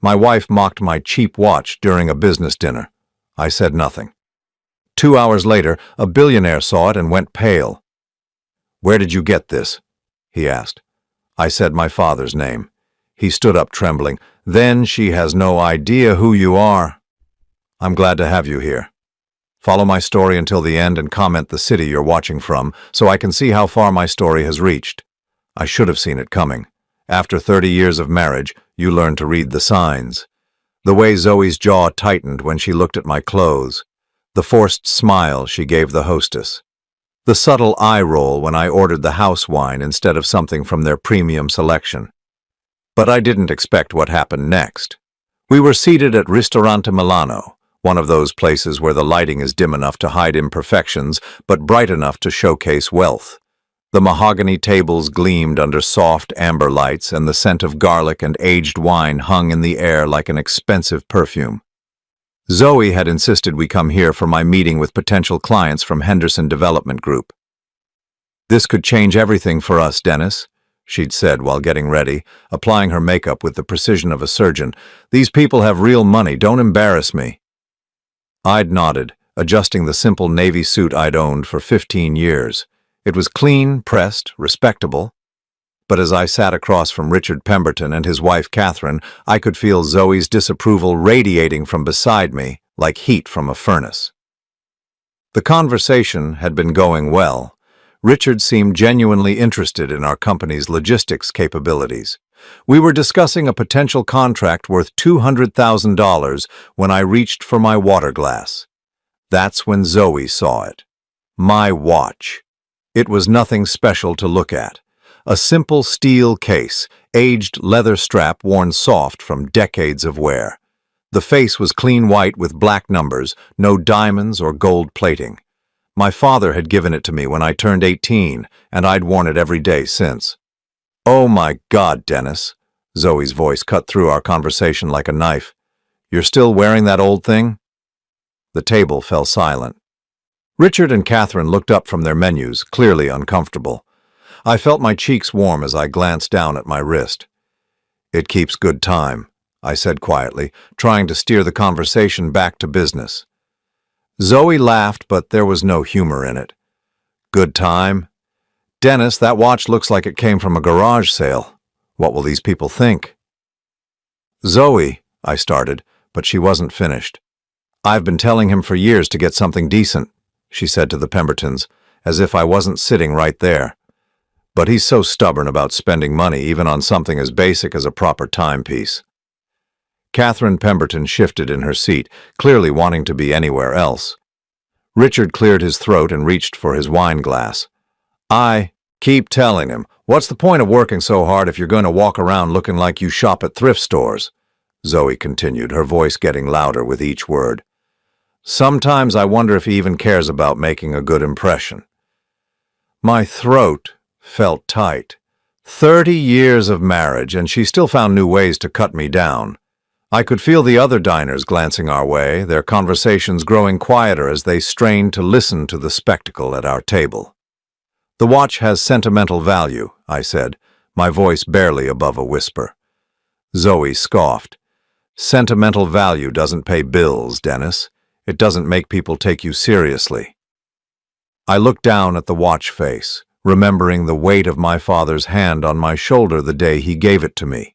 My wife mocked my cheap watch during a business dinner. I said nothing. 2 hours later, a billionaire saw it and went pale. "Where did you get this?" he asked. I said my father's name. He stood up trembling. "Then she has no idea who you are." "I'm glad to have you here. Follow my story until the end and comment the city you're watching from so I can see how far my story has reached." I should have seen it coming. After 30 years of marriage, you learn to read the signs. The way Zoe's jaw tightened when she looked at my clothes. The forced smile she gave the hostess. The subtle eye roll when I ordered the house wine instead of something from their premium selection. But I didn't expect what happened next. We were seated at Ristorante Milano, one of those places where the lighting is dim enough to hide imperfections, but bright enough to showcase wealth. The mahogany tables gleamed under soft amber lights, and the scent of garlic and aged wine hung in the air like an expensive perfume. Zoe had insisted we come here for my meeting with potential clients from Henderson Development Group. "This could change everything for us, Dennis," she'd said while getting ready, applying her makeup with the precision of a surgeon. "These people have real money, don't embarrass me." I'd nodded, adjusting the simple navy suit I'd owned for 15 years. It was clean, pressed, respectable. But as I sat across from Richard Pemberton and his wife Catherine, I could feel Zoe's disapproval radiating from beside me like heat from a furnace. The conversation had been going well. Richard seemed genuinely interested in our company's logistics capabilities. We were discussing a potential contract worth $200,000 when I reached for my water glass. That's when Zoe saw it. My watch. It was nothing special to look at. A simple steel case, aged leather strap worn soft from decades of wear. The face was clean white with black numbers, no diamonds or gold plating. My father had given it to me when I turned 18, and I'd worn it every day since. "Oh my God, Dennis," Zoe's voice cut through our conversation like a knife. "You're still wearing that old thing?" The table fell silent. Richard and Catherine looked up from their menus, clearly uncomfortable. I felt my cheeks warm as I glanced down at my wrist. "It keeps good time," I said quietly, trying to steer the conversation back to business. Zoe laughed, but there was no humor in it. "Good time? Dennis, that watch looks like it came from a garage sale. What will these people think?" "Zoe," I started, but she wasn't finished. "I've been telling him for years to get something decent," she said to the Pembertons, as if I wasn't sitting right there. "But he's so stubborn about spending money even on something as basic as a proper timepiece." Catherine Pemberton shifted in her seat, clearly wanting to be anywhere else. Richard cleared his throat and reached for his wine glass. "I keep telling him, what's the point of working so hard if you're going to walk around looking like you shop at thrift stores?" Zoe continued, her voice getting louder with each word. "Sometimes I wonder if he even cares about making a good impression." My throat felt tight. 30 years of marriage, and she still found new ways to cut me down. I could feel the other diners glancing our way, their conversations growing quieter as they strained to listen to the spectacle at our table. "The watch has sentimental value," I said, my voice barely above a whisper. Zoe scoffed. "Sentimental value doesn't pay bills, Dennis. It doesn't make people take you seriously." I looked down at the watch face, remembering the weight of my father's hand on my shoulder the day he gave it to me.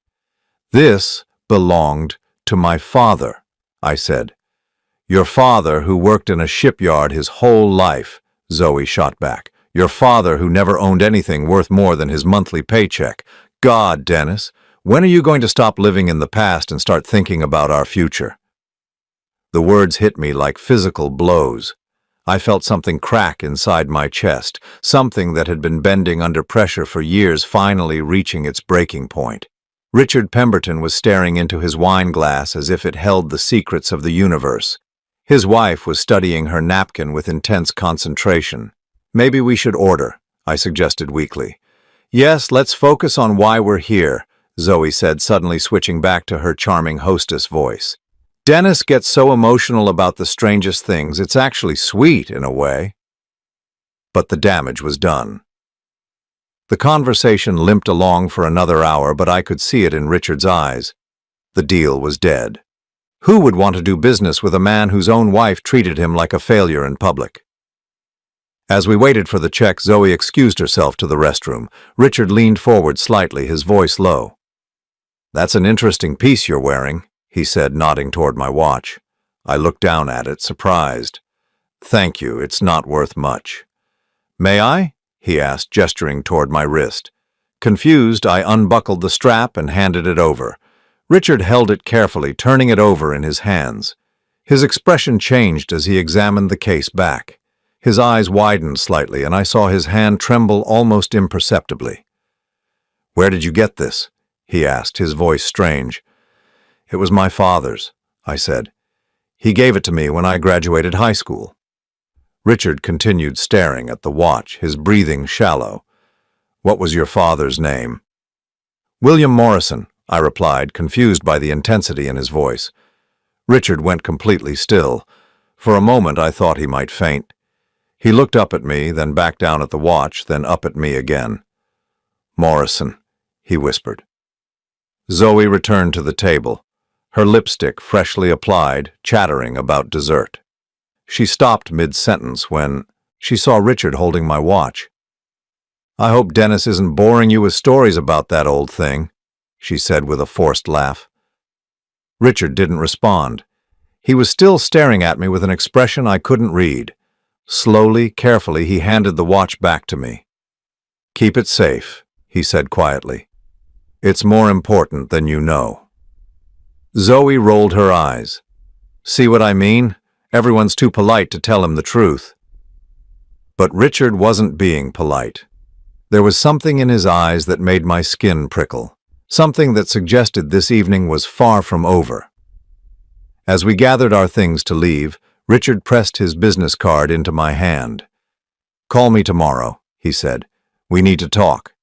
"This belonged to my father," I said. "Your father who worked in a shipyard his whole life," Zoe shot back. "Your father who never owned anything worth more than his monthly paycheck. God, Dennis, when are you going to stop living in the past and start thinking about our future?" The words hit me like physical blows. I felt something crack inside my chest, something that had been bending under pressure for years finally reaching its breaking point. Richard Pemberton was staring into his wine glass as if it held the secrets of the universe. His wife was studying her napkin with intense concentration. "Maybe we should order," I suggested weakly. "Yes, let's focus on why we're here," Zoe said, suddenly switching back to her charming hostess voice. "Dennis gets so emotional about the strangest things, it's actually sweet in a way." But the damage was done. The conversation limped along for another hour, but I could see it in Richard's eyes. The deal was dead. Who would want to do business with a man whose own wife treated him like a failure in public? As we waited for the check, Zoe excused herself to the restroom. Richard leaned forward slightly, his voice low. "That's an interesting piece you're wearing," he said, nodding toward my watch. I looked down at it, surprised. "Thank you, it's not worth much." "May I?" he asked, gesturing toward my wrist. Confused, I unbuckled the strap and handed it over. Richard held it carefully, turning it over in his hands. His expression changed as he examined the case back. His eyes widened slightly, and I saw his hand tremble almost imperceptibly. "Where did you get this?" he asked, his voice strange. "It was my father's," I said. "He gave it to me when I graduated high school." Richard continued staring at the watch, his breathing shallow. "What was your father's name?" "William Morrison," I replied, confused by the intensity in his voice. Richard went completely still. For a moment I thought he might faint. He looked up at me, then back down at the watch, then up at me again. "Morrison," he whispered. Zoe returned to the table, her lipstick freshly applied, chattering about dessert. She stopped mid-sentence when she saw Richard holding my watch. "I hope Dennis isn't boring you with stories about that old thing," she said with a forced laugh. Richard didn't respond. He was still staring at me with an expression I couldn't read. Slowly, carefully, he handed the watch back to me. "Keep it safe," he said quietly. "It's more important than you know." Zoe rolled her eyes. "See what I mean? Everyone's too polite to tell him the truth." But Richard wasn't being polite. There was something in his eyes that made my skin prickle, something that suggested this evening was far from over. As we gathered our things to leave, Richard pressed his business card into my hand. "Call me tomorrow," he said. "We need to talk."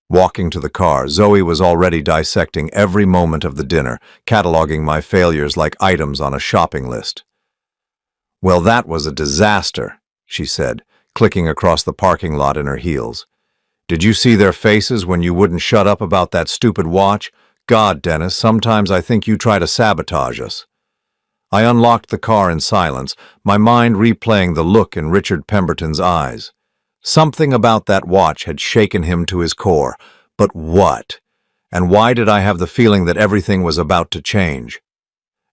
Walking to the car, Zoe was already dissecting every moment of the dinner, cataloging my failures like items on a shopping list. "Well, that was a disaster," she said, clicking across the parking lot in her heels. "Did you see their faces when you wouldn't shut up about that stupid watch? God, Dennis, sometimes I think you try to sabotage us." I unlocked the car in silence, my mind replaying the look in Richard Pemberton's eyes. Something about that watch had shaken him to his core. But what? And why did I have the feeling that everything was about to change?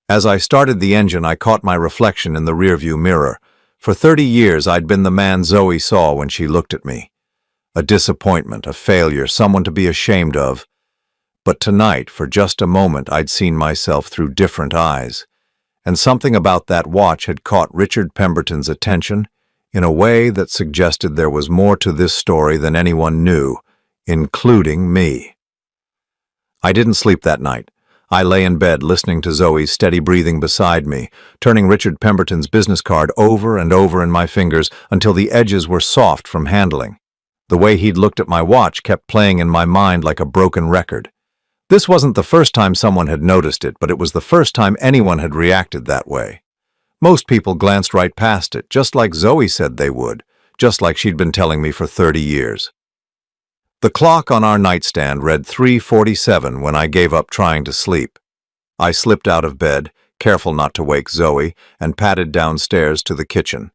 As I started the engine, I caught my reflection in the rearview mirror. For 30 years, I'd been the man Zoe saw when she looked at me. A disappointment, a failure, someone to be ashamed of. But tonight, for just a moment, I'd seen myself through different eyes. And something about that watch had caught Richard Pemberton's attention in a way that suggested there was more to this story than anyone knew, including me. I didn't sleep that night. I lay in bed listening to Zoe's steady breathing beside me, turning Richard Pemberton's business card over and over in my fingers until the edges were soft from handling. The way he'd looked at my watch kept playing in my mind like a broken record. This wasn't the first time someone had noticed it, but it was the first time anyone had reacted that way. Most people glanced right past it, just like Zoe said they would, just like she'd been telling me for 30 years. The clock on our nightstand read 3:47 when I gave up trying to sleep. I slipped out of bed, careful not to wake Zoe, and padded downstairs to the kitchen.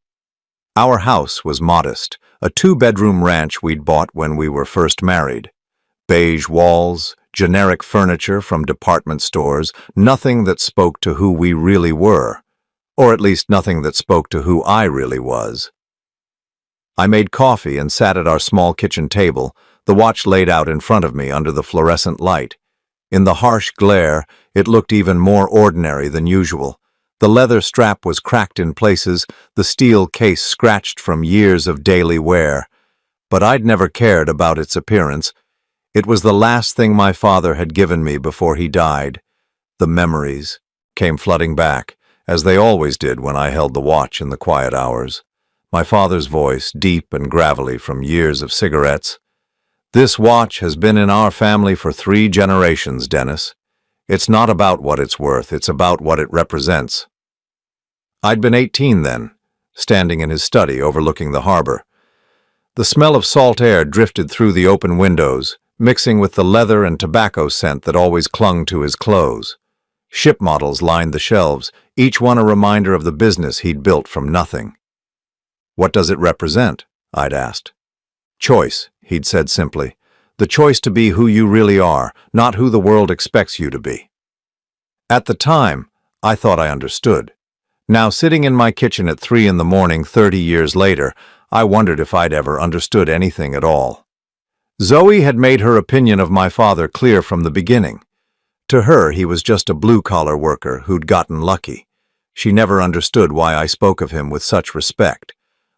Our house was modest, a 2-bedroom ranch we'd bought when we were first married. Beige walls, generic furniture from department stores, nothing that spoke to who we really were, or at least nothing that spoke to who I really was. I made coffee and sat at our small kitchen table, the watch laid out in front of me under the fluorescent light. In the harsh glare, it looked even more ordinary than usual. The leather strap was cracked in places, the steel case scratched from years of daily wear. But I'd never cared about its appearance. It was the last thing my father had given me before he died. The memories came flooding back, as they always did when I held the watch in the quiet hours. My father's voice, deep and gravelly from years of cigarettes. "This watch has been in our family for 3 generations, Dennis. It's not about what it's worth, it's about what it represents." I'd been 18 then, standing in his study overlooking the harbor. The smell of salt air drifted through the open windows, mixing with the leather and tobacco scent that always clung to his clothes. Ship models lined the shelves, each one a reminder of the business he'd built from nothing. "What does it represent?" I'd asked. "Choice," he'd said simply. "The choice to be who you really are, not who the world expects you to be." At the time, I thought I understood. Now, sitting in my kitchen at 3 in the morning 30 years later, I wondered if I'd ever understood anything at all. Zoe had made her opinion of my father clear from the beginning. To her, he was just a blue-collar worker who'd gotten lucky. She never understood why I spoke of him with such respect,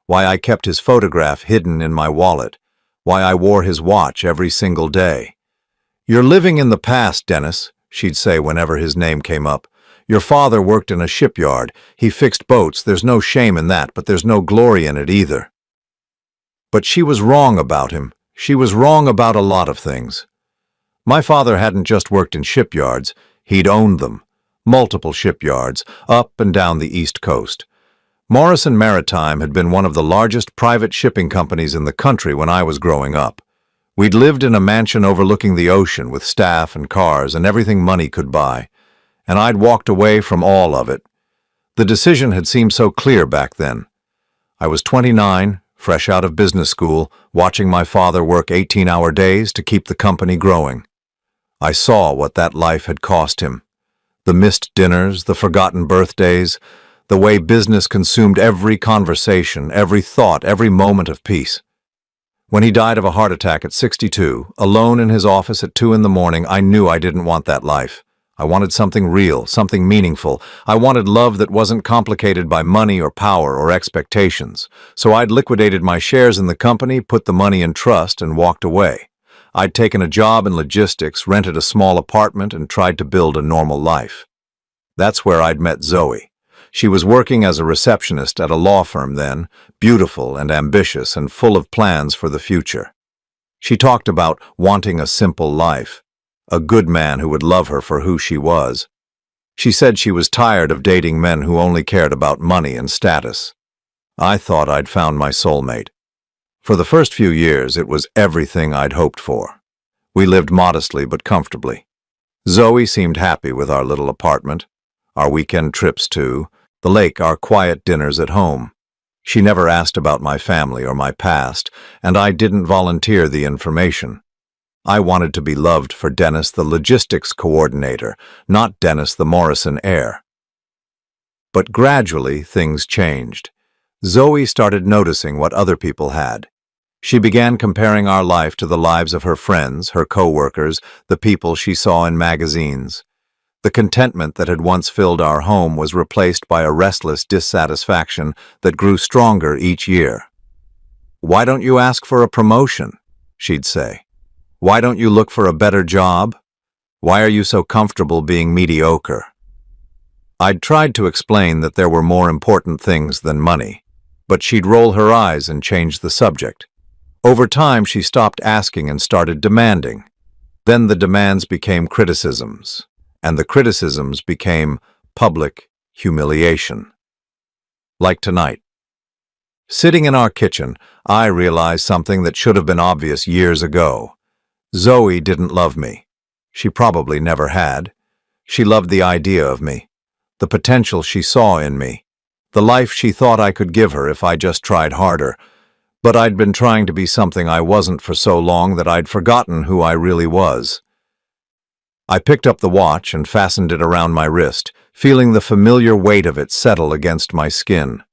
why I kept his photograph hidden in my wallet, why I wore his watch every single day. "You're living in the past, Dennis," she'd say whenever his name came up. "Your father worked in a shipyard. He fixed boats. There's no shame in that, but there's no glory in it either." But she was wrong about him. She was wrong about a lot of things. My father hadn't just worked in shipyards, he'd owned them. Multiple shipyards, up and down the East Coast. Morrison Maritime had been one of the largest private shipping companies in the country when I was growing up. We'd lived in a mansion overlooking the ocean with staff and cars and everything money could buy, and I'd walked away from all of it. The decision had seemed so clear back then. I was 29, fresh out of business school, watching my father work 18-hour days to keep the company growing. I saw what that life had cost him. The missed dinners, the forgotten birthdays, the way business consumed every conversation, every thought, every moment of peace. When he died of a heart attack at 62, alone in his office at 2 in the morning, I knew I didn't want that life. I wanted something real, something meaningful. I wanted love that wasn't complicated by money or power or expectations. So I'd liquidated my shares in the company, put the money in trust, and walked away. I'd taken a job in logistics, rented a small apartment, and tried to build a normal life. That's where I'd met Zoe. She was working as a receptionist at a law firm then, beautiful and ambitious and full of plans for the future. She talked about wanting a simple life, a good man who would love her for who she was. She said she was tired of dating men who only cared about money and status. I thought I'd found my soulmate. For the first few years, it was everything I'd hoped for. We lived modestly but comfortably. Zoe seemed happy with our little apartment, our weekend trips to the lake, our quiet dinners at home. She never asked about my family or my past, and I didn't volunteer the information. I wanted to be loved for Dennis, the logistics coordinator, not Dennis, the Morrison heir. But gradually, things changed. Zoe started noticing what other people had. She began comparing our life to the lives of her friends, her co-workers, the people she saw in magazines. The contentment that had once filled our home was replaced by a restless dissatisfaction that grew stronger each year. "Why don't you ask for a promotion?" she'd say. "Why don't you look for a better job? Why are you so comfortable being mediocre?" I'd tried to explain that there were more important things than money, but she'd roll her eyes and change the subject. Over time, she stopped asking and started demanding. Then the demands became criticisms, and the criticisms became public humiliation. Like tonight. Sitting in our kitchen, I realized something that should have been obvious years ago. Zoe didn't love me. She probably never had. She loved the idea of me, the potential she saw in me, the life she thought I could give her if I just tried harder. But I'd been trying to be something I wasn't for so long that I'd forgotten who I really was. I picked up the watch and fastened it around my wrist, feeling the familiar weight of it settle against my skin.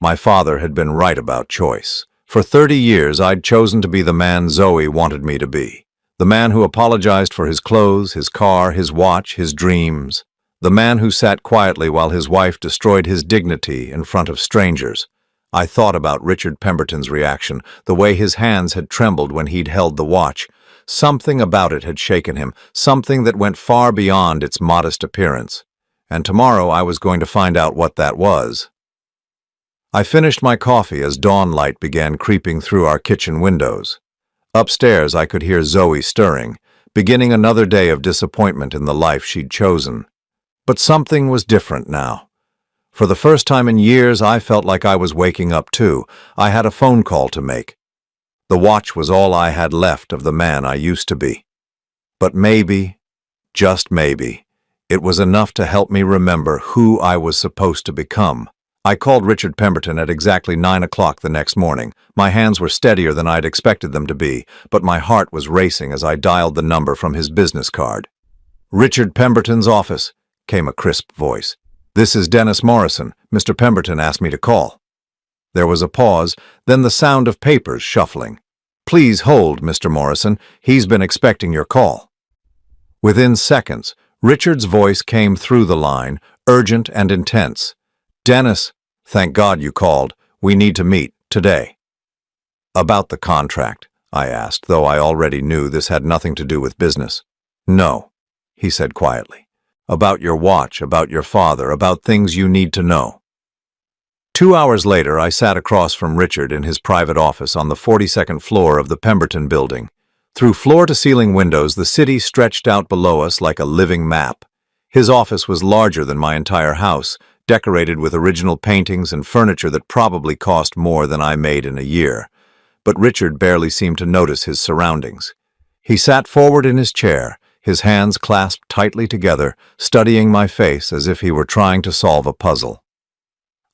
My father had been right about choice. For 30 years, I'd chosen to be the man Zoe wanted me to be. The man who apologized for his clothes, his car, his watch, his dreams. The man who sat quietly while his wife destroyed his dignity in front of strangers. I thought about Richard Pemberton's reaction, the way his hands had trembled when he'd held the watch. Something about it had shaken him, something that went far beyond its modest appearance. And tomorrow I was going to find out what that was. I finished my coffee as dawn light began creeping through our kitchen windows. Upstairs, I could hear Zoe stirring, beginning another day of disappointment in the life she'd chosen. But something was different now. For the first time in years, I felt like I was waking up too. I had a phone call to make. The watch was all I had left of the man I used to be. But maybe, just maybe, it was enough to help me remember who I was supposed to become. I called Richard Pemberton at exactly 9 o'clock the next morning. My hands were steadier than I'd expected them to be, but my heart was racing as I dialed the number from his business card. "Richard Pemberton's office," came a crisp voice. "This is Dennis Morrison. Mr. Pemberton asked me to call." There was a pause, then the sound of papers shuffling. "Please hold, Mr. Morrison. He's been expecting your call." Within seconds, Richard's voice came through the line, urgent and intense. "Dennis, thank God you called. We need to meet, today." "About the contract?" I asked, though I already knew this had nothing to do with business. "No," he said quietly. "About your watch, about your father, about things you need to know." 2 hours later, I sat across from Richard in his private office on the 42nd floor of the Pemberton building. Through floor-to-ceiling windows, the city stretched out below us like a living map. His office was larger than my entire house, decorated with original paintings and furniture that probably cost more than I made in a year. But Richard barely seemed to notice his surroundings. He sat forward in his chair, his hands clasped tightly together, studying my face as if he were trying to solve a puzzle.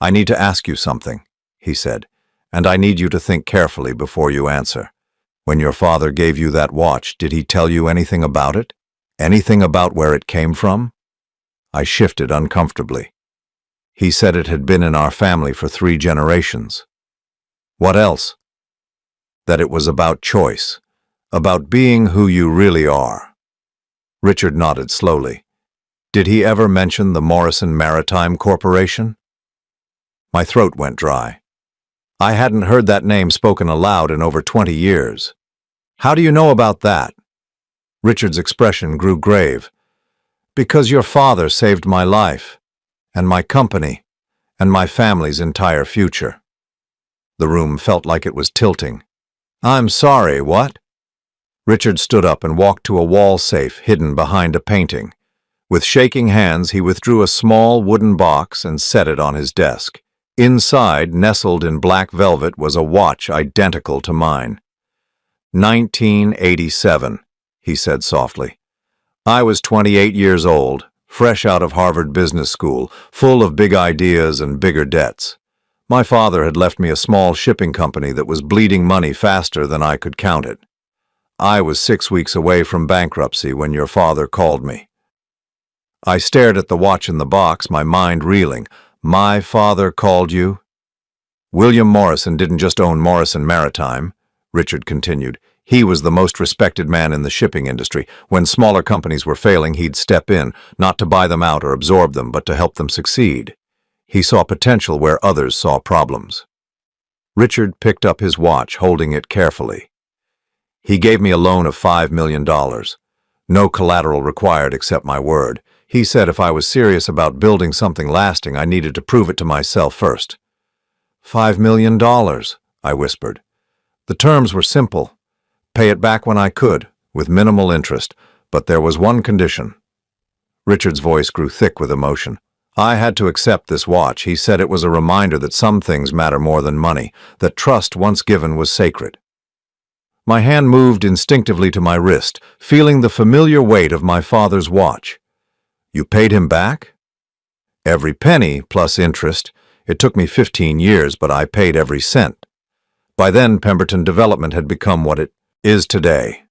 "I need to ask you something," he said, "and I need you to think carefully before you answer. When your father gave you that watch, did he tell you anything about it? Anything about where it came from?" I shifted uncomfortably. "He said it had been in our family for 3 generations. "What else?" "That it was about choice, about being who you really are." Richard nodded slowly. "Did he ever mention the Morrison Maritime Corporation?" My throat went dry. I hadn't heard that name spoken aloud in over 20 years. "How do you know about that?" Richard's expression grew grave. "Because your father saved my life, and my company, and my family's entire future." The room felt like it was tilting. "I'm sorry, what?" Richard stood up and walked to a wall safe hidden behind a painting. With shaking hands, he withdrew a small wooden box and set it on his desk. Inside, nestled in black velvet, was a watch identical to mine. 1987, he said softly. I was 28 years old, fresh out of Harvard Business School, full of big ideas and bigger debts. My father had left me a small shipping company that was bleeding money faster than I could count it. I was 6 weeks away from bankruptcy when your father called me. I stared at the watch in the box, my mind reeling. My father called you? William Morrison didn't just own Morrison Maritime, Richard continued. He was the most respected man in the shipping industry. When smaller companies were failing, he'd step in, not to buy them out or absorb them, but to help them succeed. He saw potential where others saw problems. Richard picked up his watch, holding it carefully. He gave me a loan of $5 million. No collateral required except my word. He said if I was serious about building something lasting, I needed to prove it to myself first. $5 million, I whispered. The terms were simple. Pay it back when I could, with minimal interest, but there was one condition. Richard's voice grew thick with emotion. I had to accept this watch. He said it was a reminder that some things matter more than money, that trust once given was sacred. My hand moved instinctively to my wrist, feeling the familiar weight of my father's watch. You paid him back? Every penny, plus interest. It took me 15 years, but I paid every cent. By then, Pemberton Development had become what it is today.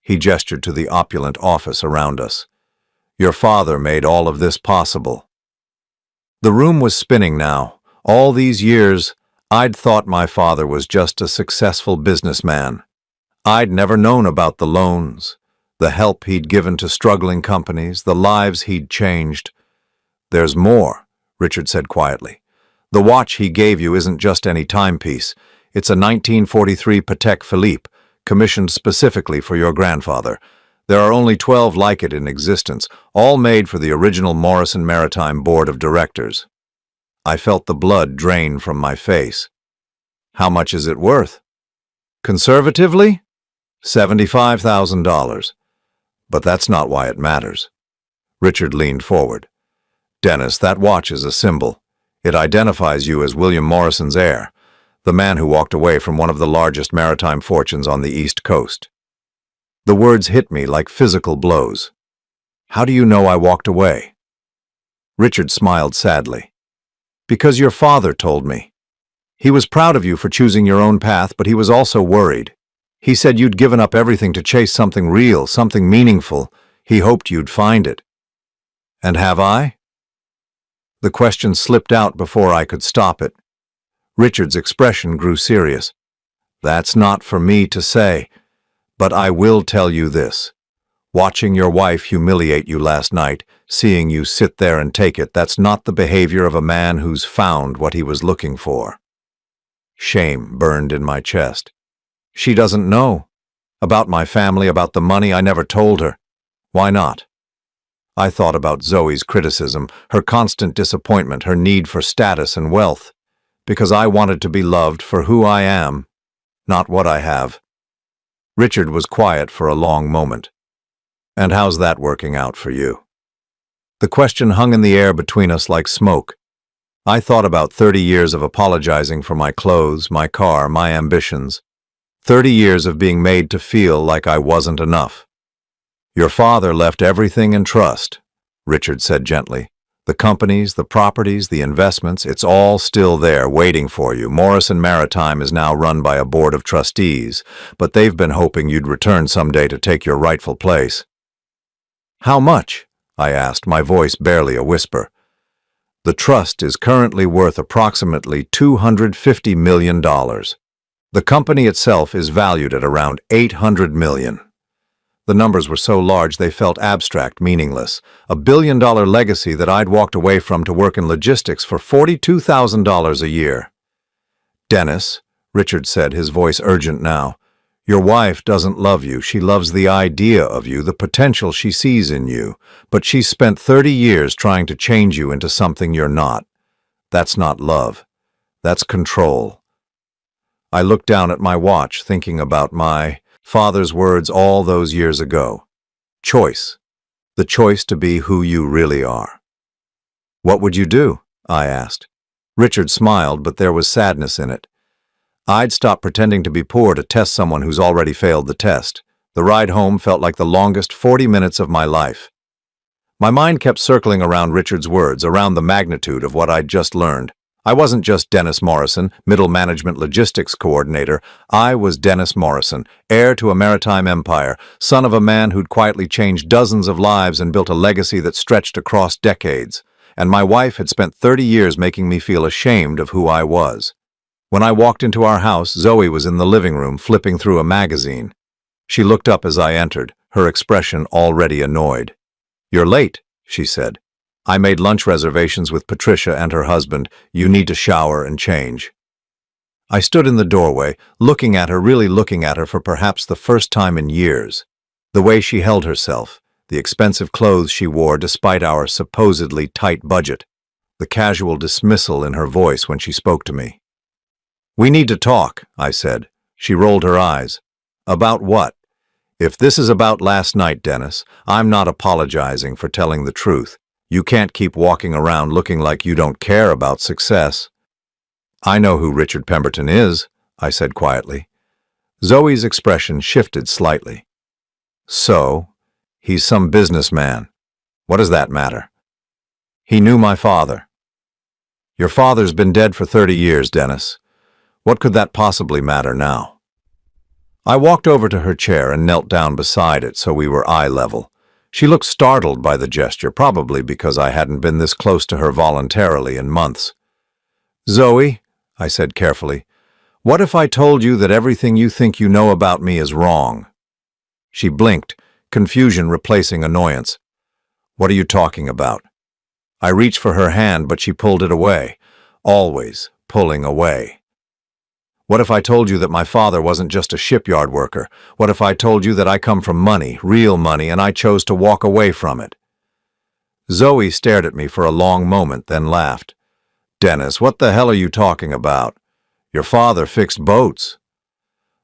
He gestured to the opulent office around us. Your father made all of this possible. The room was spinning now. All these years, I'd thought my father was just a successful businessman. I'd never known about the loans, the help he'd given to struggling companies, the lives he'd changed. There's more, Richard said quietly. The watch he gave you isn't just any timepiece. It's a 1943 Patek Philippe, commissioned specifically for your grandfather. There are only 12 like it in existence, all made for the original Morrison Maritime Board of Directors. I felt the blood drain from my face. How much is it worth? Conservatively? $75,000. But that's not why it matters. Richard leaned forward. Dennis, that watch is a symbol. It identifies you as William Morrison's heir. The man who walked away from one of the largest maritime fortunes on the East Coast. The words hit me like physical blows. How do you know I walked away? Richard smiled sadly. Because your father told me. He was proud of you for choosing your own path, but he was also worried. He said you'd given up everything to chase something real, something meaningful. He hoped you'd find it. And have I? The question slipped out before I could stop it. Richard's expression grew serious. That's not for me to say, but I will tell you this. Watching your wife humiliate you last night, seeing you sit there and take it, that's not the behavior of a man who's found what he was looking for. Shame burned in my chest. She doesn't know. About my family, about the money, I never told her. Why not? I thought about Zoe's criticism, her constant disappointment, her need for status and wealth. Because I wanted to be loved for who I am, not what I have. Richard was quiet for a long moment. And how's that working out for you? The question hung in the air between us like smoke. I thought about 30 years of apologizing for my clothes, my car, my ambitions. 30 years of being made to feel like I wasn't enough. Your father left everything in trust, Richard said gently. The companies, the properties, the investments, it's all still there waiting for you. Morrison Maritime is now run by a board of trustees, but they've been hoping you'd return someday to take your rightful place. How much? I asked, my voice barely a whisper. The trust is currently worth approximately $250 million. The company itself is valued at around $800 million. The numbers were so large they felt abstract, meaningless. $1 billion legacy that I'd walked away from to work in logistics for $42,000 a year. Dennis, Richard said, his voice urgent now, your wife doesn't love you. She loves the idea of you, the potential she sees in you. But she's spent 30 years trying to change you into something you're not. That's not love. That's control. I looked down at my watch, thinking about my father's words all those years ago. Choice. The choice to be who you really are. What would you do? I asked. Richard smiled, but there was sadness in it. I'd stop pretending to be poor to test someone who's already failed the test. The ride home felt like the longest 40 minutes of my life. My mind kept circling around Richard's words, around the magnitude of what I'd just learned. I wasn't just Dennis Morrison, middle management logistics coordinator. I was Dennis Morrison, heir to a maritime empire, son of a man who'd quietly changed dozens of lives and built a legacy that stretched across decades. And my wife had spent 30 years making me feel ashamed of who I was. When I walked into our house, Zoe was in the living room flipping through a magazine. She looked up as I entered, her expression already annoyed. "You're late," she said. "I made lunch reservations with Patricia and her husband. You need to shower and change." I stood in the doorway, looking at her, really looking at her for perhaps the first time in years. The way she held herself, the expensive clothes she wore despite our supposedly tight budget, the casual dismissal in her voice when she spoke to me. "We need to talk," I said. She rolled her eyes. "About what?" "If this is about last night, Dennis, I'm not apologizing for telling the truth. You can't keep walking around looking like you don't care about success." "I know who Richard Pemberton is," I said quietly. Zoe's expression shifted slightly. "So, he's some businessman. What does that matter?" "He knew my father." "Your father's been dead for 30 years, Dennis. What could that possibly matter now?" I walked over to her chair and knelt down beside it so we were eye level. She looked startled by the gesture, probably because I hadn't been this close to her voluntarily in months. "Zoe," I said carefully, "what if I told you that everything you think you know about me is wrong?" She blinked, confusion replacing annoyance. "What are you talking about?" I reached for her hand, but she pulled it away, always pulling away. "What if I told you that my father wasn't just a shipyard worker? What if I told you that I come from money, real money, and I chose to walk away from it?" Zoe stared at me for a long moment, then laughed. "Dennis, what the hell are you talking about? Your father fixed boats."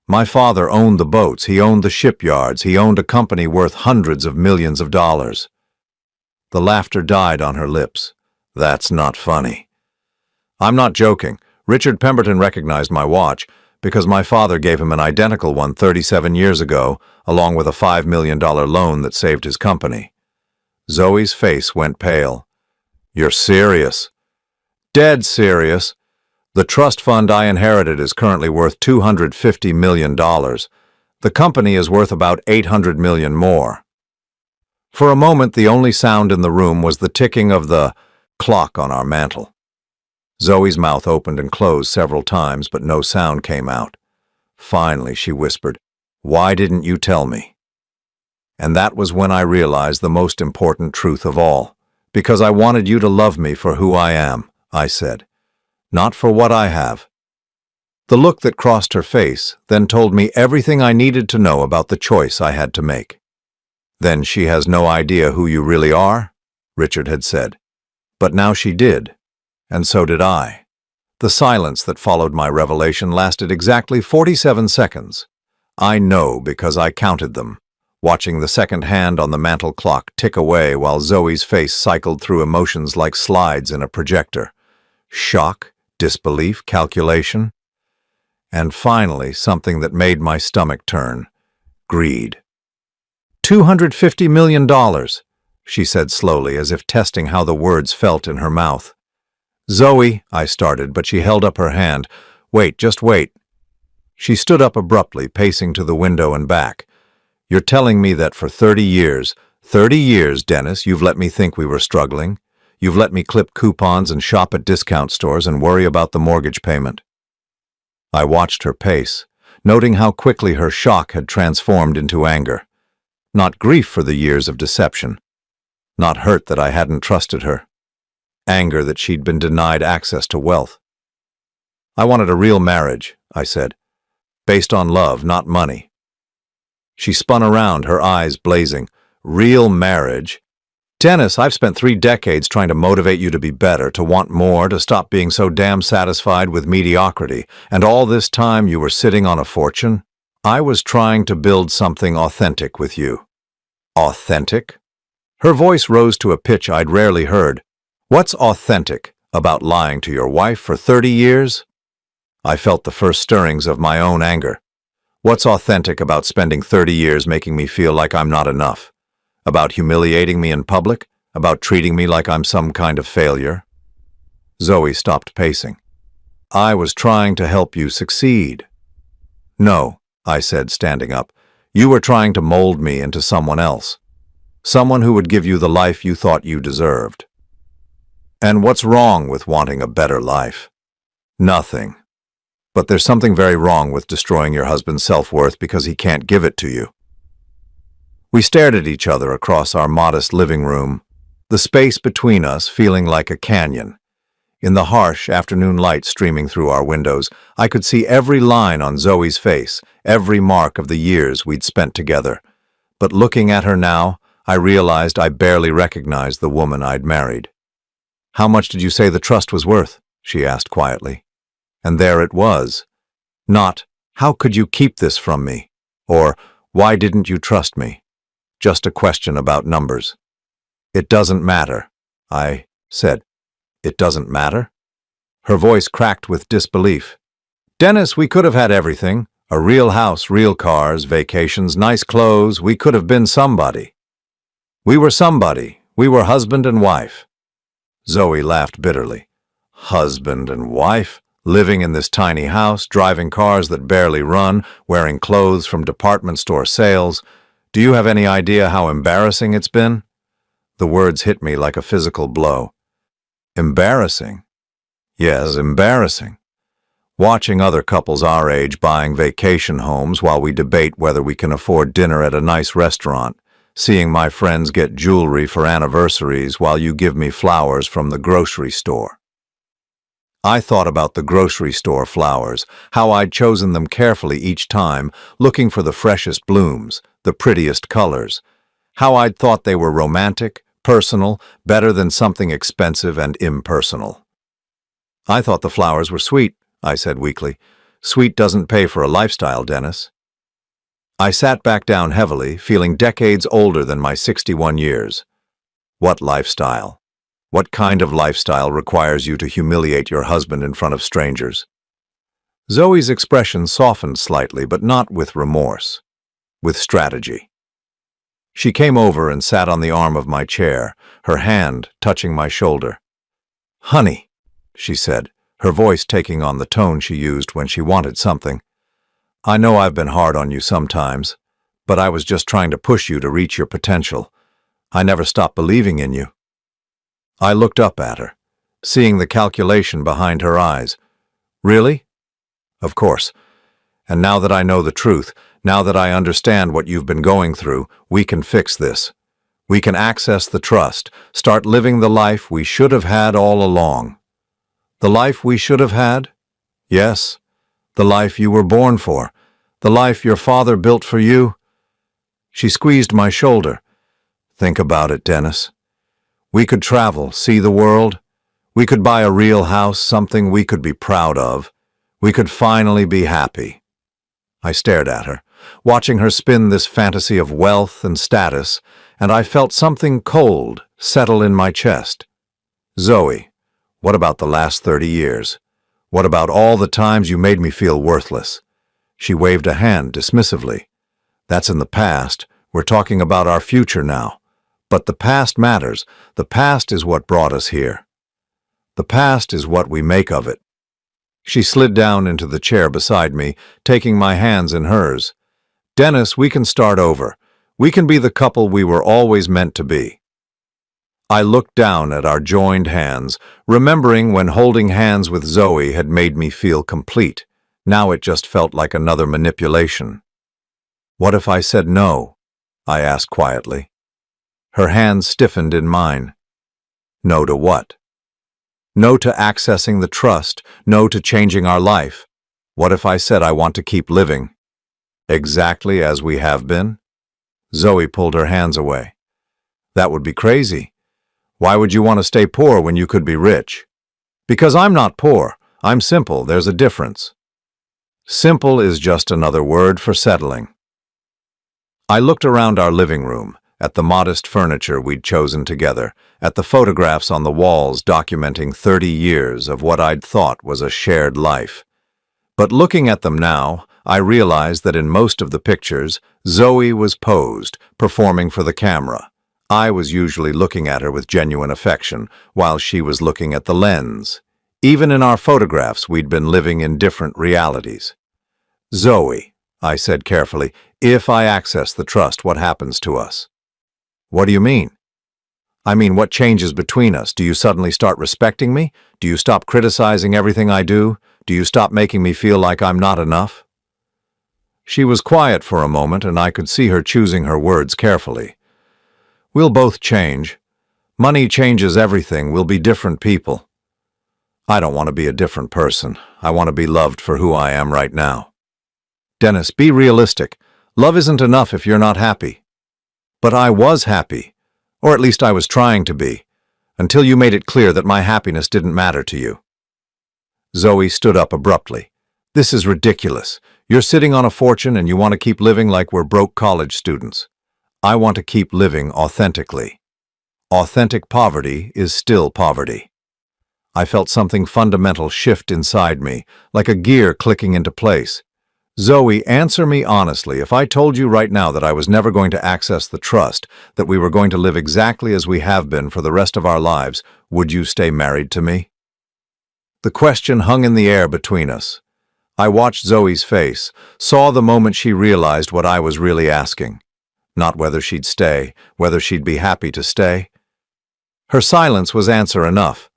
"My father owned the boats, he owned the shipyards, he owned a company worth hundreds of millions of dollars." The laughter died on her lips. "That's not funny." "I'm not joking. Richard Pemberton recognized my watch because my father gave him an identical one 37 years ago, along with a $5 million loan that saved his company. Zoe's face went pale. "You're serious?" "Dead serious. The trust fund I inherited is currently worth $250 million. The company is worth about $800 million more." For a moment, the only sound in the room was the ticking of the clock on our mantel. Zoe's mouth opened and closed several times, but no sound came out. Finally, she whispered, "Why didn't you tell me?" And that was when I realized the most important truth of all. "Because I wanted you to love me for who I am," I said, "not for what I have." The look that crossed her face then told me everything I needed to know about the choice I had to make. "Then she has no idea who you really are?" Richard had said. But now she did, and so did I. The silence that followed my revelation lasted exactly 47 seconds. I know because I counted them, watching the second hand on the mantel clock tick away while Zoe's face cycled through emotions like slides in a projector. Shock, disbelief, calculation, and finally something that made my stomach turn: greed. $250 million, she said slowly, as if testing how the words felt in her mouth. "Zoe," I started, but she held up her hand. "Wait, just wait." She stood up abruptly, pacing to the window and back. "You're telling me that for 30 years, Dennis, you've let me think we were struggling? You've let me clip coupons and shop at discount stores and worry about the mortgage payment?" I watched her pace, noting how quickly her shock had transformed into anger. Not grief for the years of deception. Not hurt that I hadn't trusted her. Anger that she'd been denied access to wealth. "I wanted a real marriage," I said. "Based on love, not money." She spun around, her eyes blazing. "Real marriage? Dennis, I've spent 3 decades trying to motivate you to be better, to want more, to stop being so damn satisfied with mediocrity. And all this time you were sitting on a fortune? I was trying to build something authentic with you." "Authentic?" Her voice rose to a pitch I'd rarely heard. "What's authentic about lying to your wife for 30 years? I felt the first stirrings of my own anger. What's authentic about spending 30 years making me feel like I'm not enough? About humiliating me in public? About treating me like I'm some kind of failure?" Zoe stopped pacing. "I was trying to help you succeed." "No," I said, standing up. "You were trying to mold me into someone else. Someone who would give you the life you thought you deserved." "And what's wrong with wanting a better life?" "Nothing. But there's something very wrong with destroying your husband's self-worth because he can't give it to you." We stared at each other across our modest living room, the space between us feeling like a canyon. In the harsh afternoon light streaming through our windows, I could see every line on Zoe's face, every mark of the years we'd spent together. But looking at her now, I realized I barely recognized the woman I'd married. "How much did you say the trust was worth?" she asked quietly. And there it was. Not, "How could you keep this from me?" or "Why didn't you trust me?" Just a question about numbers. "It doesn't matter," I said. "It doesn't matter?" Her voice cracked with disbelief. "Dennis, we could have had everything. A real house, real cars, vacations, nice clothes. We could have been somebody. We were somebody. We were husband and wife." Zoe laughed bitterly. "Husband and wife? Living in this tiny house, driving cars that barely run, wearing clothes from department store sales. Do you have any idea how embarrassing it's been?" The words hit me like a physical blow. Embarrassing? Yes, embarrassing. Watching other couples our age buying vacation homes while we debate whether we can afford dinner at a nice restaurant. Seeing my friends get jewelry for anniversaries while you give me flowers from the grocery store. I thought about the grocery store flowers, how I'd chosen them carefully each time, looking for the freshest blooms, the prettiest colors. How I'd thought they were romantic, personal, better than something expensive and impersonal. "I thought the flowers were sweet," I said weakly. "Sweet doesn't pay for a lifestyle, Dennis." I sat back down heavily, feeling decades older than my 61 years. What lifestyle? What kind of lifestyle requires you to humiliate your husband in front of strangers? Zoe's expression softened slightly, but not with remorse, with strategy. She came over and sat on the arm of my chair, her hand touching my shoulder. "Honey," she said, her voice taking on the tone she used when she wanted something. "I know I've been hard on you sometimes, but I was just trying to push you to reach your potential. I never stopped believing in you." I looked up at her, seeing the calculation behind her eyes. "Really?" "Of course. And now that I know the truth, now that I understand what you've been going through, we can fix this. We can access the trust, start living the life we should have had all along." "The life we should have had?" "Yes. The life you were born for. The life your father built for you." She squeezed my shoulder. "Think about it, Dennis. We could travel, see the world. We could buy a real house, something we could be proud of. We could finally be happy." I stared at her, watching her spin this fantasy of wealth and status, and I felt something cold settle in my chest. "Zoe, what about the last 30 years? What about all the times you made me feel worthless?" She waved a hand dismissively. "That's in the past. We're talking about our future now. But the past matters. The past is what brought us here. The past is what we make of it." She slid down into the chair beside me, taking my hands in hers. "Dennis, we can start over. We can be the couple we were always meant to be." I looked down at our joined hands, remembering when holding hands with Zoe had made me feel complete. Now it just felt like another manipulation. "What if I said no?" I asked quietly. Her hands stiffened in mine. "No to what?" "No to accessing the trust, no to changing our life. What if I said I want to keep living exactly as we have been?" Zoe pulled her hands away. "That would be crazy. Why would you want to stay poor when you could be rich?" "Because I'm not poor. I'm simple. There's a difference." Simple is just another word for settling. I looked around our living room, at the modest furniture we'd chosen together, at the photographs on the walls documenting 30 years of what I'd thought was a shared life. But looking at them now, I realized that in most of the pictures, Zoe was posed, performing for the camera. I was usually looking at her with genuine affection, while she was looking at the lens. Even in our photographs, we'd been living in different realities. "Zoe," I said carefully, "if I access the trust, what happens to us?" "What do you mean?" "I mean, what changes between us? Do you suddenly start respecting me? Do you stop criticizing everything I do? Do you stop making me feel like I'm not enough?" She was quiet for a moment, and I could see her choosing her words carefully. "We'll both change. Money changes everything. We'll be different people." "I don't want to be a different person. I want to be loved for who I am right now." "Dennis, be realistic. Love isn't enough if you're not happy." "But I was happy. Or at least I was trying to be, until you made it clear that my happiness didn't matter to you." Zoe stood up abruptly. "This is ridiculous. You're sitting on a fortune and you want to keep living like we're broke college students. I want to keep living authentically. Authentic poverty is still poverty." I felt something fundamental shift inside me, like a gear clicking into place. "Zoe, answer me honestly. If I told you right now that I was never going to access the trust, that we were going to live exactly as we have been for the rest of our lives, would you stay married to me?" The question hung in the air between us. I watched Zoe's face, saw the moment she realized what I was really asking. Not whether she'd stay, whether she'd be happy to stay. Her silence was answer enough.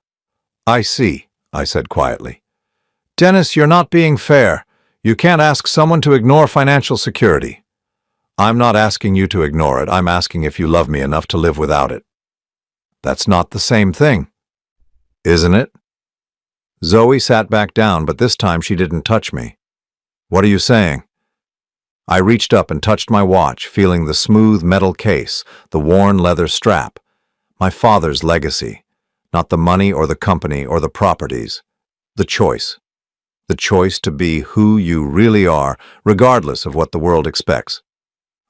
"I see," I said quietly. "Dennis, you're not being fair. You can't ask someone to ignore financial security." "I'm not asking you to ignore it. I'm asking if you love me enough to live without it." "That's not the same thing." "Isn't it?" Zoe sat back down, but this time she didn't touch me. "What are you saying?" I reached up and touched my watch, feeling the smooth metal case, the worn leather strap. My father's legacy. Not the money or the company or the properties. The choice. The choice to be who you really are, regardless of what the world expects.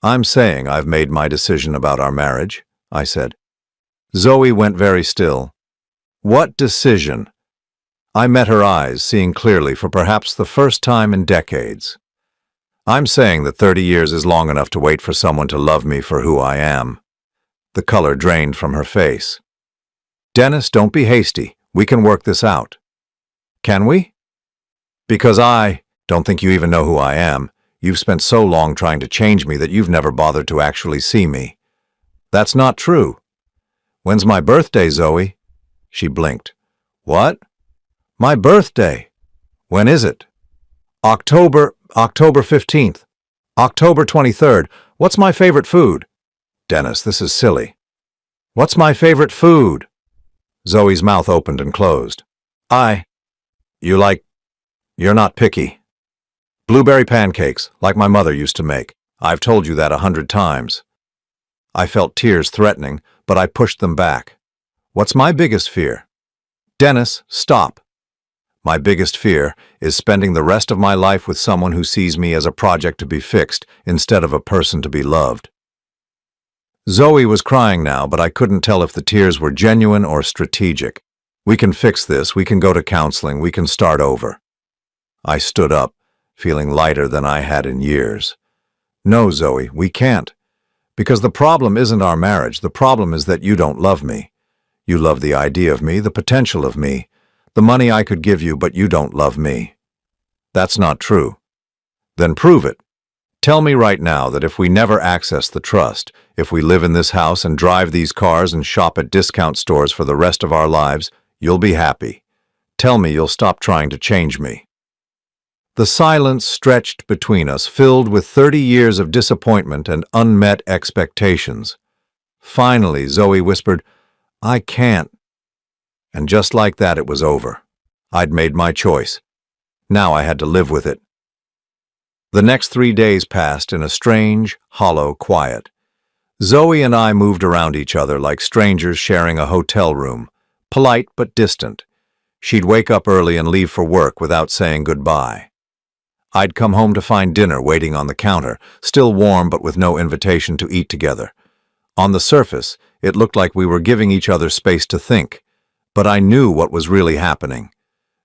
"I'm saying I've made my decision about our marriage," I said. Zoe went very still. What decision? I met her eyes, seeing clearly for perhaps the first time in decades. I'm saying that 30 years is long enough to wait for someone to love me for who I am. The color drained from her face. Dennis, don't be hasty. We can work this out. Can we? Because I don't think you even know who I am. You've spent so long trying to change me that you've never bothered to actually see me. That's not true. When's my birthday, Zoe? She blinked. What? My birthday. When is it? October 15th. October 23rd. What's my favorite food? Dennis, this is silly. What's my favorite food? Zoe's mouth opened and closed. You're not picky. Blueberry pancakes, like my mother used to make. I've told you that 100 times. I felt tears threatening, but I pushed them back. What's my biggest fear? Dennis, stop. My biggest fear is spending the rest of my life with someone who sees me as a project to be fixed instead of a person to be loved. Zoe was crying now, but I couldn't tell if the tears were genuine or strategic. We can fix this, we can go to counseling, we can start over. I stood up, feeling lighter than I had in years. No, Zoe, we can't. Because the problem isn't our marriage, the problem is that you don't love me. You love the idea of me, the potential of me, the money I could give you, but you don't love me. That's not true. Then prove it. Tell me right now that if we never access the trust, if we live in this house and drive these cars and shop at discount stores for the rest of our lives, you'll be happy. Tell me you'll stop trying to change me. The silence stretched between us, filled with 30 years of disappointment and unmet expectations. Finally, Zoe whispered, I can't. And just like that, it was over. I'd made my choice. Now I had to live with it. The next 3 days passed in a strange, hollow quiet. Zoe and I moved around each other like strangers sharing a hotel room, polite but distant. She'd wake up early and leave for work without saying goodbye. I'd come home to find dinner waiting on the counter, still warm but with no invitation to eat together. On the surface, it looked like we were giving each other space to think, but I knew what was really happening.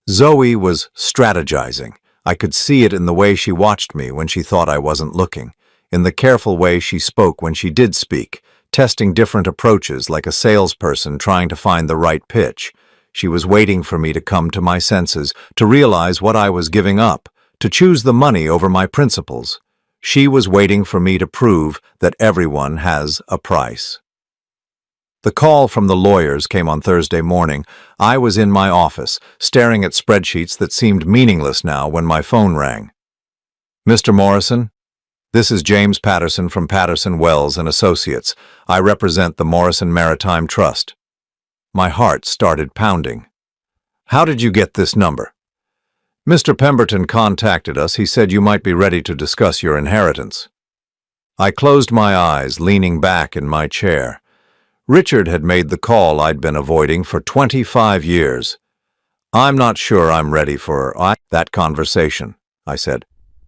Zoe was strategizing. I could see it in the way she watched me when she thought I wasn't looking, in the careful way she spoke when she did speak, testing different approaches like a salesperson trying to find the right pitch. She was waiting for me to come to my senses, to realize what I was giving up, to choose the money over my principles. She was waiting for me to prove that everyone has a price. The call from the lawyers came on Thursday morning. I was in my office, staring at spreadsheets that seemed meaningless now when my phone rang. Mr. Morrison, this is James Patterson from Patterson Wells and Associates. I represent the Morrison Maritime Trust. My heart started pounding. How did you get this number? Mr. Pemberton contacted us. He said you might be ready to discuss your inheritance. I closed my eyes, leaning back in my chair. Richard had made the call I'd been avoiding for 25 years. I'm not sure I'm ready for that conversation, I said.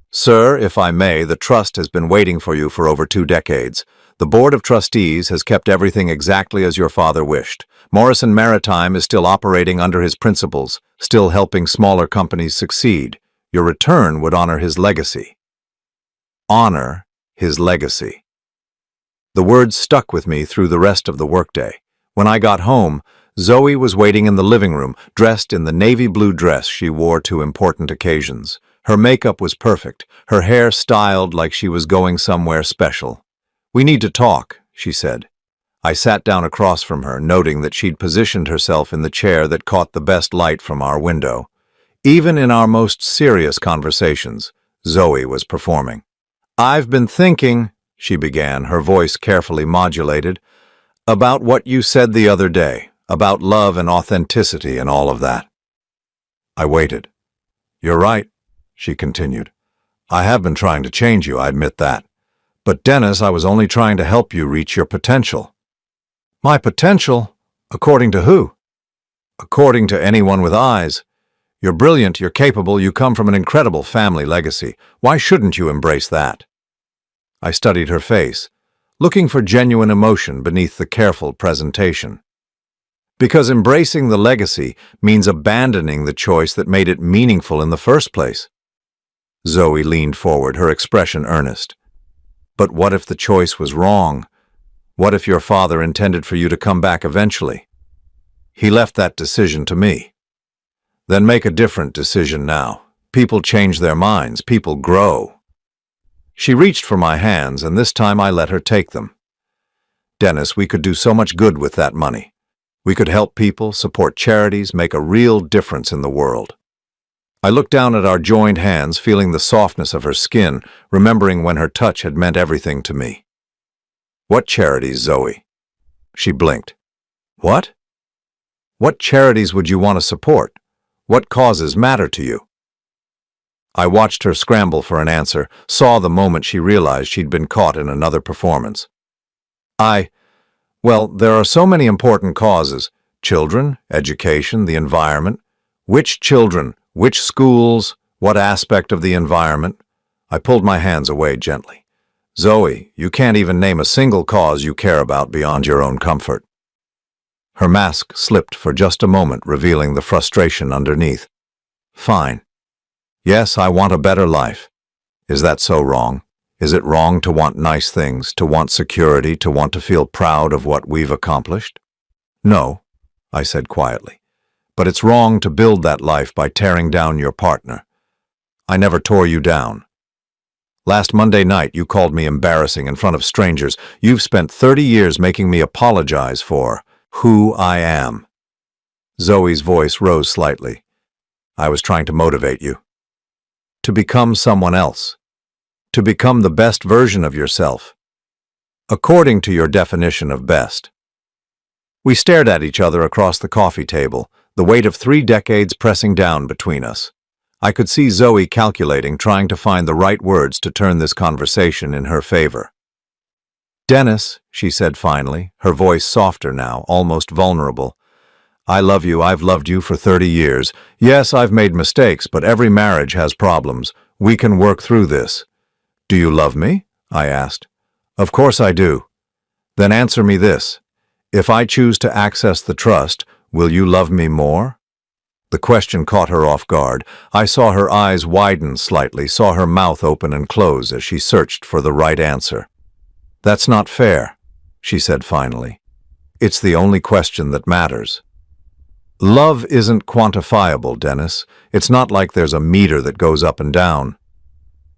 Sir, if I may, the trust has been waiting for you for over 2 decades. The Board of Trustees has kept everything exactly as your father wished. Morrison Maritime is still operating under his principles, still helping smaller companies succeed. Your return would honor his legacy. Honor his legacy. The words stuck with me through the rest of the workday. When I got home, Zoe was waiting in the living room, dressed in the navy blue dress she wore to important occasions. Her makeup was perfect, her hair styled like she was going somewhere special. We need to talk, she said. I sat down across from her, noting that she'd positioned herself in the chair that caught the best light from our window. Even in our most serious conversations, Zoe was performing. I've been thinking, she began, her voice carefully modulated, about what you said the other day, about love and authenticity and all of that. I waited. You're right, she continued. I have been trying to change you, I admit that. But Dennis, I was only trying to help you reach your potential. My potential? According to who? According to anyone with eyes. You're brilliant, you're capable, you come from an incredible family legacy. Why shouldn't you embrace that? I studied her face, looking for genuine emotion beneath the careful presentation. Because embracing the legacy means abandoning the choice that made it meaningful in the first place. Zoe leaned forward, her expression earnest. But what if the choice was wrong? What if your father intended for you to come back eventually? He left that decision to me. Then make a different decision now. People change their minds. People grow. She reached for my hands, and this time I let her take them. Dennis, we could do so much good with that money. We could help people, support charities, make a real difference in the world. I looked down at our joined hands, feeling the softness of her skin, remembering when her touch had meant everything to me. What charities, Zoe? She blinked. What? What charities would you want to support? What causes matter to you? I watched her scramble for an answer, saw the moment she realized she'd been caught in another performance. Well, there are so many important causes. Children, education, the environment. Which children? Which schools? What aspect of the environment? I pulled my hands away gently. Zoe, you can't even name a single cause you care about beyond your own comfort. Her mask slipped for just a moment, revealing the frustration underneath. Fine. Yes, I want a better life. Is that so wrong? Is it wrong to want nice things, to want security, to want to feel proud of what we've accomplished? No, I said quietly. But it's wrong to build that life by tearing down your partner. I never tore you down. Last Monday night, you called me embarrassing in front of strangers. You've spent 30 years making me apologize for who I am. Zoe's voice rose slightly. I was trying to motivate you. To become someone else. To become the best version of yourself. According to your definition of best. We stared at each other across the coffee table, the weight of 3 decades pressing down between us. I could see Zoe calculating, trying to find the right words to turn this conversation in her favor. Dennis, she said finally, her voice softer now, almost vulnerable. I love you. I've loved you for 30 years. Yes, I've made mistakes, but every marriage has problems. We can work through this. Do you love me? I asked. Of course I do. Then answer me this. If I choose to access the trust, will you love me more? The question caught her off guard. I saw her eyes widen slightly, saw her mouth open and close as she searched for the right answer. That's not fair, she said finally. It's the only question that matters. Love isn't quantifiable, Dennis. It's not like there's a meter that goes up and down.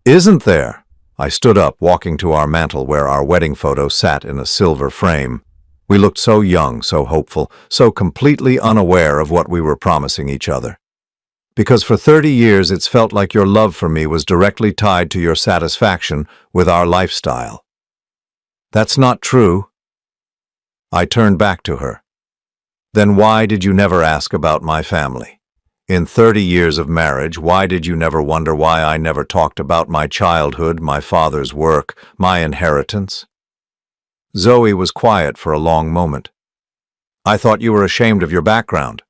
Isn't there? I stood up, walking to our mantel where our wedding photo sat in a silver frame. We looked so young, so hopeful, so completely unaware of what we were promising each other. Because for 30 years it's felt like your love for me was directly tied to your satisfaction with our lifestyle. That's not true. I turned back to her. Then why did you never ask about my family? In 30 years of marriage, why did you never wonder why I never talked about my childhood, my father's work, my inheritance? Zoe was quiet for a long moment. I thought you were ashamed of your background.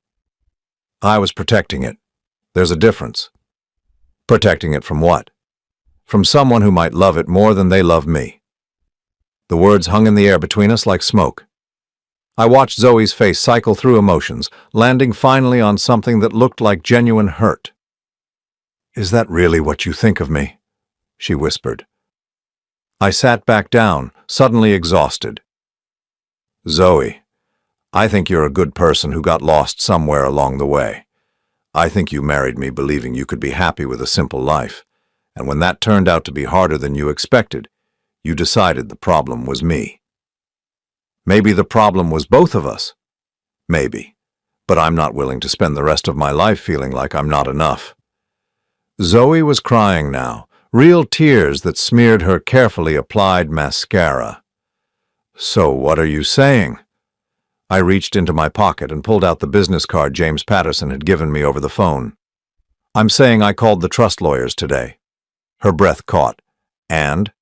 I was protecting it. There's a difference. Protecting it from what? From someone who might love it more than they love me. The words hung in the air between us like smoke. I watched Zoe's face cycle through emotions, landing finally on something that looked like genuine hurt. Is that really what you think of me? She whispered. I sat back down, suddenly exhausted. Zoe, I think you're a good person who got lost somewhere along the way. I think you married me believing you could be happy with a simple life, and when that turned out to be harder than you expected, you decided the problem was me. Maybe the problem was both of us. Maybe. But I'm not willing to spend the rest of my life feeling like I'm not enough. Zoe was crying now, real tears that smeared her carefully applied mascara. So what are you saying? I reached into my pocket and pulled out the business card James Patterson had given me over the phone. I'm saying I called the trust lawyers today. Her breath caught. And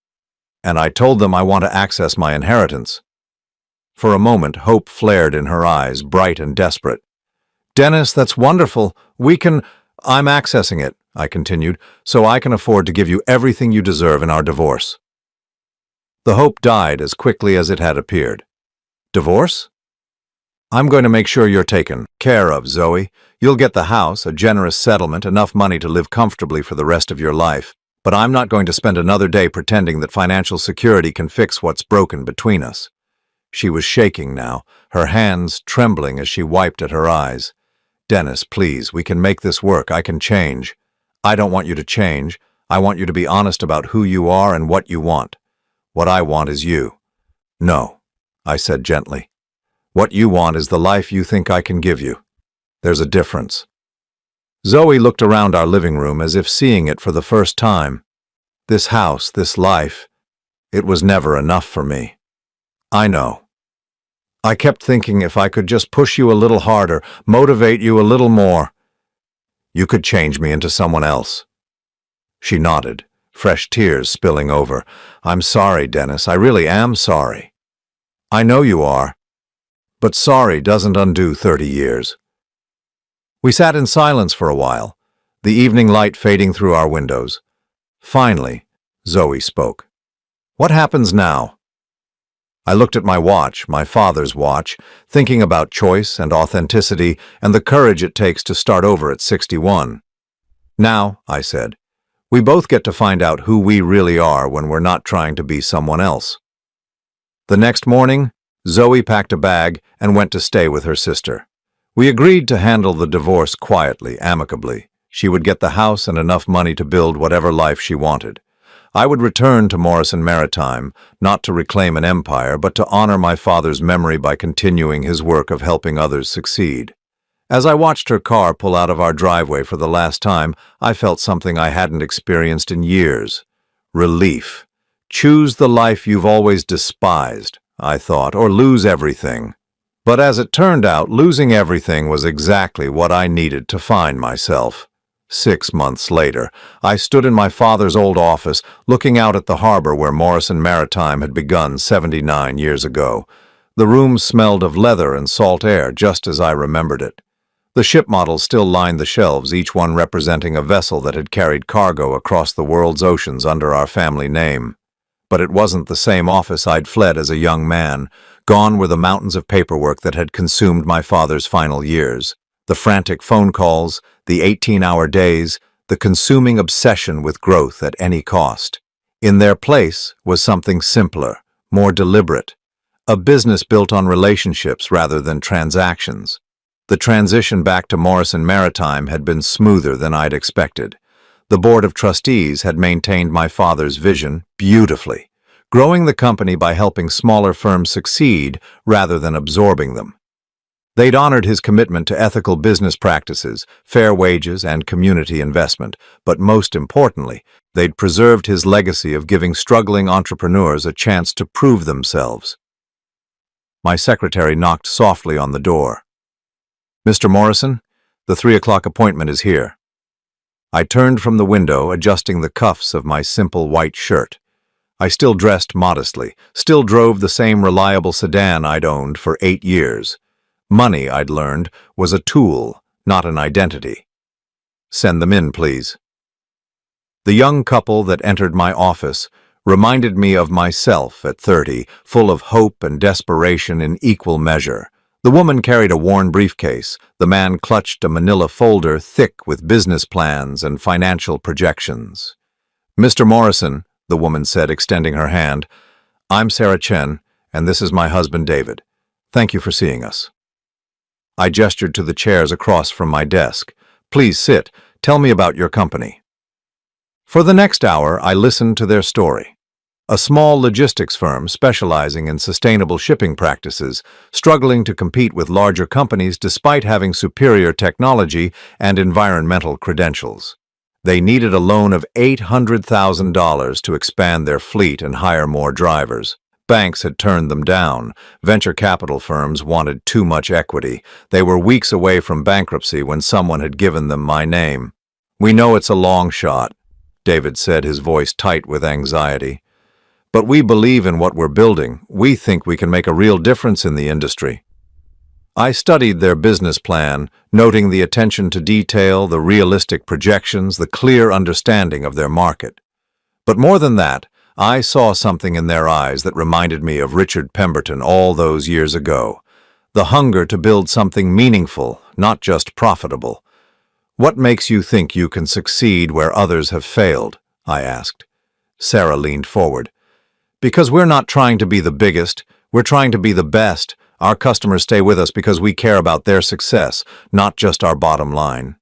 I told them I want to access my inheritance. For a moment, hope flared in her eyes, bright and desperate. Dennis, that's wonderful. I'm accessing it, I continued, so I can afford to give you everything you deserve in our divorce. The hope died as quickly as it had appeared. Divorce? I'm going to make sure you're taken care of, Zoe. You'll get the house, a generous settlement, enough money to live comfortably for the rest of your life. But I'm not going to spend another day pretending that financial security can fix what's broken between us. She was shaking now, her hands trembling as she wiped at her eyes. Dennis, please, we can make this work. I can change. I don't want you to change. I want you to be honest about who you are and what you want. What I want is you. No, I said gently. What you want is the life you think I can give you. There's a difference. Zoe looked around our living room as if seeing it for the first time. This house, this life, it was never enough for me. I know. I kept thinking if I could just push you a little harder, motivate you a little more, you could change me into someone else. She nodded, fresh tears spilling over. I'm sorry, Dennis. I really am sorry. I know you are. But sorry doesn't undo 30 years. We sat in silence for a while, the evening light fading through our windows. Finally, Zoe spoke. What happens now? I looked at my watch, my father's watch, thinking about choice and authenticity and the courage it takes to start over at 61. Now, I said, we both get to find out who we really are when we're not trying to be someone else. The next morning, Zoe packed a bag and went to stay with her sister. We agreed to handle the divorce quietly, amicably. She would get the house and enough money to build whatever life she wanted. I would return to Morrison Maritime, not to reclaim an empire, but to honor my father's memory by continuing his work of helping others succeed. As I watched her car pull out of our driveway for the last time, I felt something I hadn't experienced in years. Relief. Choose the life you've always despised, I thought, or lose everything. But as it turned out, losing everything was exactly what I needed to find myself. 6 months later, I stood in my father's old office, looking out at the harbor where Morrison Maritime had begun 79 years ago. The room smelled of leather and salt air, just as I remembered it. The ship models still lined the shelves, each one representing a vessel that had carried cargo across the world's oceans under our family name. But it wasn't the same office I'd fled as a young man. Gone were the mountains of paperwork that had consumed my father's final years. The frantic phone calls, the 18-hour days, the consuming obsession with growth at any cost. In their place was something simpler, more deliberate. A business built on relationships rather than transactions. The transition back to Morrison Maritime had been smoother than I'd expected. The board of trustees had maintained my father's vision beautifully, growing the company by helping smaller firms succeed rather than absorbing them. They'd honored his commitment to ethical business practices, fair wages, and community investment, but most importantly, they'd preserved his legacy of giving struggling entrepreneurs a chance to prove themselves. My secretary knocked softly on the door. Mr. Morrison, the 3 o'clock appointment is here. I turned from the window, adjusting the cuffs of my simple white shirt. I still dressed modestly, still drove the same reliable sedan I'd owned for 8 years. Money, I'd learned, was a tool, not an identity. Send them in, please. The young couple that entered my office reminded me of myself at 30, full of hope and desperation in equal measure. The woman carried a worn briefcase. The man clutched a manila folder thick with business plans and financial projections. Mr. Morrison, the woman said, extending her hand, I'm Sarah Chen, and this is my husband, David. Thank you for seeing us. I gestured to the chairs across from my desk. Please sit. Tell me about your company. For the next hour, I listened to their story. A small logistics firm specializing in sustainable shipping practices, struggling to compete with larger companies despite having superior technology and environmental credentials. They needed a loan of $800,000 to expand their fleet and hire more drivers. Banks had turned them down. Venture capital firms wanted too much equity. They were weeks away from bankruptcy when someone had given them my name. We know it's a long shot, David said, his voice tight with anxiety. But we believe in what we're building. We think we can make a real difference in the industry. I studied their business plan, noting the attention to detail, the realistic projections, the clear understanding of their market. But more than that, I saw something in their eyes that reminded me of Richard Pemberton all those years ago. The hunger to build something meaningful, not just profitable. What makes you think you can succeed where others have failed? I asked. Sarah leaned forward. Because we're not trying to be the biggest, we're trying to be the best. Our customers stay with us because we care about their success, not just our bottom line.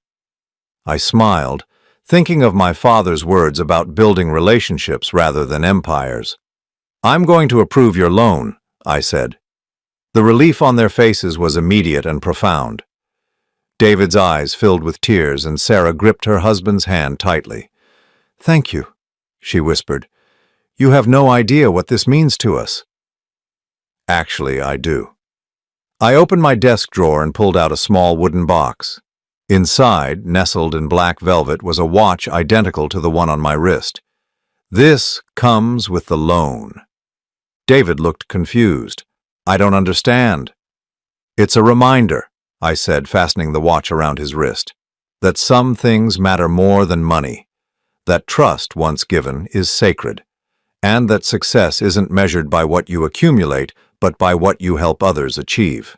I smiled, thinking of my father's words about building relationships rather than empires. I'm going to approve your loan, I said. The relief on their faces was immediate and profound. David's eyes filled with tears, and Sarah gripped her husband's hand tightly. Thank you, she whispered. You have no idea what this means to us. Actually, I do. I opened my desk drawer and pulled out a small wooden box. Inside, nestled in black velvet, was a watch identical to the one on my wrist. This comes with the loan. David looked confused. I don't understand. It's a reminder, I said, fastening the watch around his wrist, that some things matter more than money, that trust once given is sacred, and that success isn't measured by what you accumulate, but by what you help others achieve.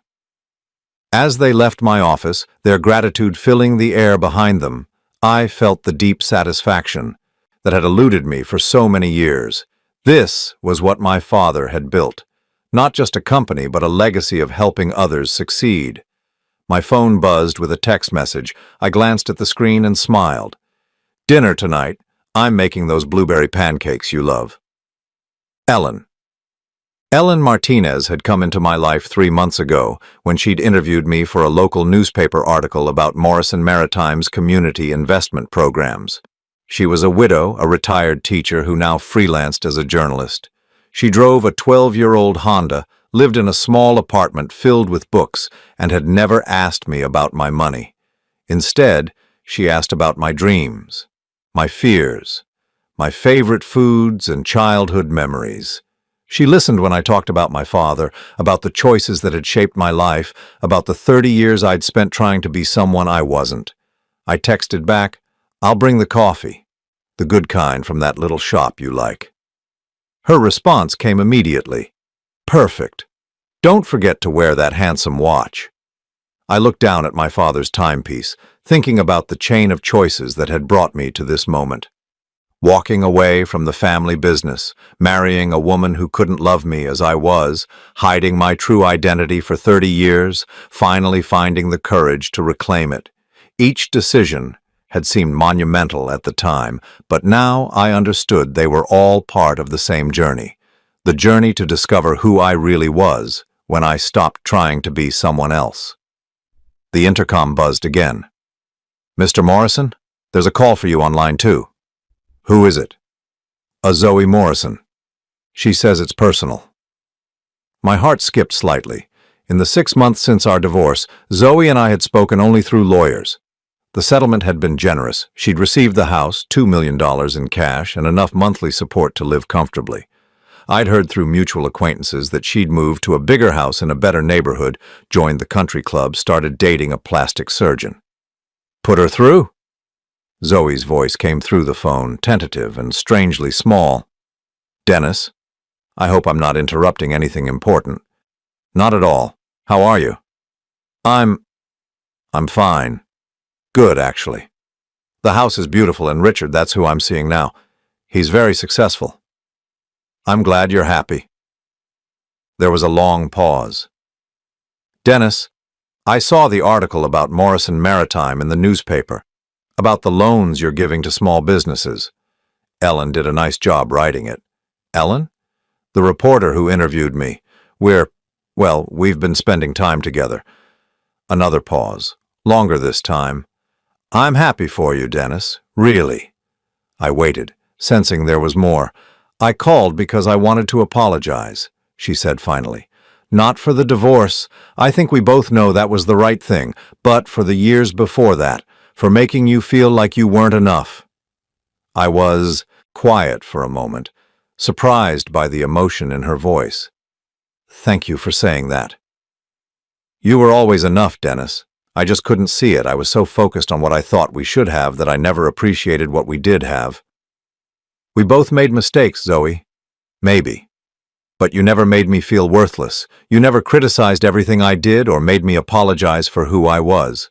As they left my office, their gratitude filling the air behind them, I felt the deep satisfaction that had eluded me for so many years. This was what my father had built. Not just a company, but a legacy of helping others succeed. My phone buzzed with a text message. I glanced at the screen and smiled. Dinner tonight. I'm making those blueberry pancakes you love. Ellen. Ellen Martinez had come into my life 3 months ago when she'd interviewed me for a local newspaper article about Morrison Maritime's community investment programs. She was a widow, a retired teacher who now freelanced as a journalist. She drove a 12-year-old Honda, lived in a small apartment filled with books, and had never asked me about my money. Instead, she asked about my dreams, my fears, my favorite foods and childhood memories. She listened when I talked about my father, about the choices that had shaped my life, about the 30 years I'd spent trying to be someone I wasn't. I texted back, I'll bring the coffee, the good kind from that little shop you like. Her response came immediately. Perfect. Don't forget to wear that handsome watch. I looked down at my father's timepiece, thinking about the chain of choices that had brought me to this moment. Walking away from the family business, marrying a woman who couldn't love me as I was, hiding my true identity for 30 years, finally finding the courage to reclaim it. Each decision had seemed monumental at the time, but now I understood they were all part of the same journey. The journey to discover who I really was when I stopped trying to be someone else. The intercom buzzed again. Mr. Morrison, there's a call for you on line 2. Who is it? A Zoe Morrison. She says it's personal. My heart skipped slightly. In the 6 months since our divorce, Zoe and I had spoken only through lawyers. The settlement had been generous. She'd received the house, $2 million in cash, and enough monthly support to live comfortably. I'd heard through mutual acquaintances that she'd moved to a bigger house in a better neighborhood, joined the country club, started dating a plastic surgeon. Put her through? Zoe's voice came through the phone, tentative and strangely small. Dennis, I hope I'm not interrupting anything important. Not at all. How are you? I'm fine. Good, actually. The house is beautiful, and Richard, that's who I'm seeing now. He's very successful. I'm glad you're happy. There was a long pause. Dennis, I saw the article about Morrison Maritime in the newspaper, about the loans you're giving to small businesses. Ellen did a nice job writing it. Ellen? The reporter who interviewed me. We've been spending time together. Another pause. Longer this time. I'm happy for you, Dennis. Really. I waited, sensing there was more. I called because I wanted to apologize, she said finally. Not for the divorce. I think we both know that was the right thing, but for the years before that, for making you feel like you weren't enough. I was quiet for a moment, surprised by the emotion in her voice. Thank you for saying that. You were always enough, Dennis. I just couldn't see it. I was so focused on what I thought we should have that I never appreciated what we did have. We both made mistakes, Zoe. Maybe. But you never made me feel worthless. You never criticized everything I did or made me apologize for who I was.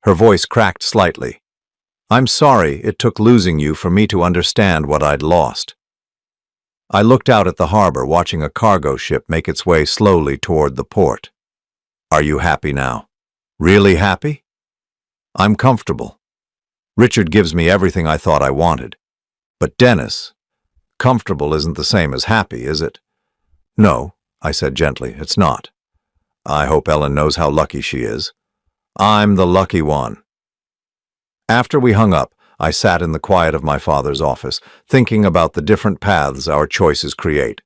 Her voice cracked slightly. I'm sorry it took losing you for me to understand what I'd lost. I looked out at the harbor, watching a cargo ship make its way slowly toward the port. Are you happy now? Really happy? I'm comfortable. Richard gives me everything I thought I wanted. But Dennis, comfortable isn't the same as happy, is it? No, I said gently, it's not. I hope Ellen knows how lucky she is. I'm the lucky one. After we hung up, I sat in the quiet of my father's office, thinking about the different paths our choices create.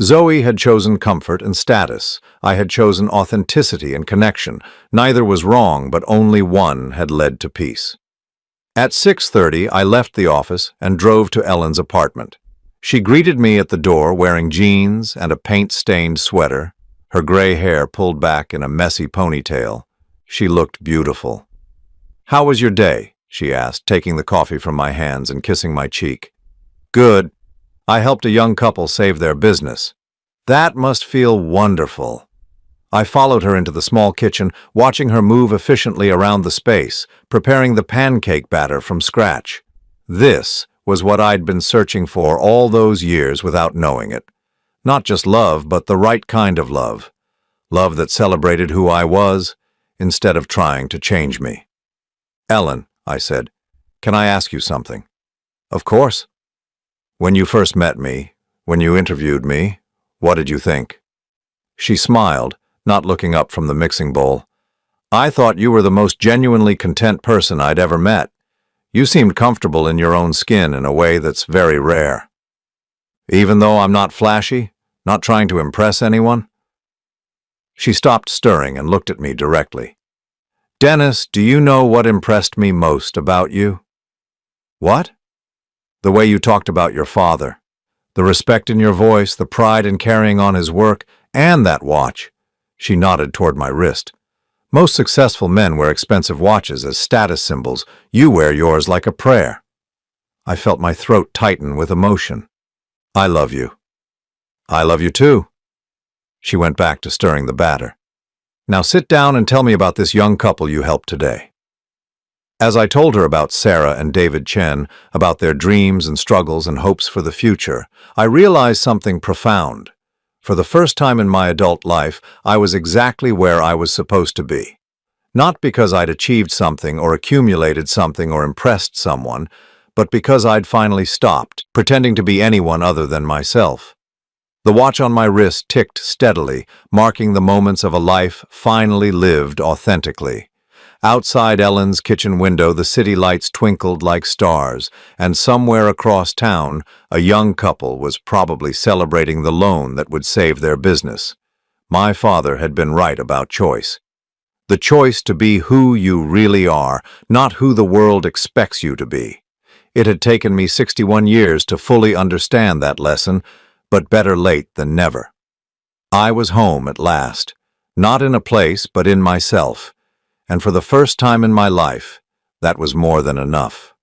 Zoe had chosen comfort and status. I had chosen authenticity and connection. Neither was wrong, but only one had led to peace. At 6:30, I left the office and drove to Ellen's apartment. She greeted me at the door wearing jeans and a paint-stained sweater, her gray hair pulled back in a messy ponytail. She looked beautiful. How was your day? She asked, taking the coffee from my hands and kissing my cheek. Good. I helped a young couple save their business. That must feel wonderful. I followed her into the small kitchen, watching her move efficiently around the space, preparing the pancake batter from scratch. This was what I'd been searching for all those years without knowing it. Not just love, but the right kind of love. Love that celebrated who I was, instead of trying to change me. Ellen, I said, can I ask you something? Of course. When you first met me, when you interviewed me, what did you think? She smiled, not looking up from the mixing bowl. I thought you were the most genuinely content person I'd ever met. You seemed comfortable in your own skin in a way that's very rare. Even though I'm not flashy, not trying to impress anyone? She stopped stirring and looked at me directly. Dennis, do you know what impressed me most about you? What? The way you talked about your father. The respect in your voice, the pride in carrying on his work, and that watch. She nodded toward my wrist. Most successful men wear expensive watches as status symbols. You wear yours like a prayer. I felt my throat tighten with emotion. I love you. I love you too. She went back to stirring the batter. Now sit down and tell me about this young couple you helped today. As I told her about Sarah and David Chen, about their dreams and struggles and hopes for the future, I realized something profound. For the first time in my adult life, I was exactly where I was supposed to be. Not because I'd achieved something or accumulated something or impressed someone, but because I'd finally stopped, pretending to be anyone other than myself. The watch on my wrist ticked steadily, marking the moments of a life finally lived authentically. Outside Ellen's kitchen window, the city lights twinkled like stars, and somewhere across town, a young couple was probably celebrating the loan that would save their business. My father had been right about choice. The choice to be who you really are, not who the world expects you to be. It had taken me 61 years to fully understand that lesson, but better late than never. I was home at last, not in a place, but in myself. And for the first time in my life, that was more than enough.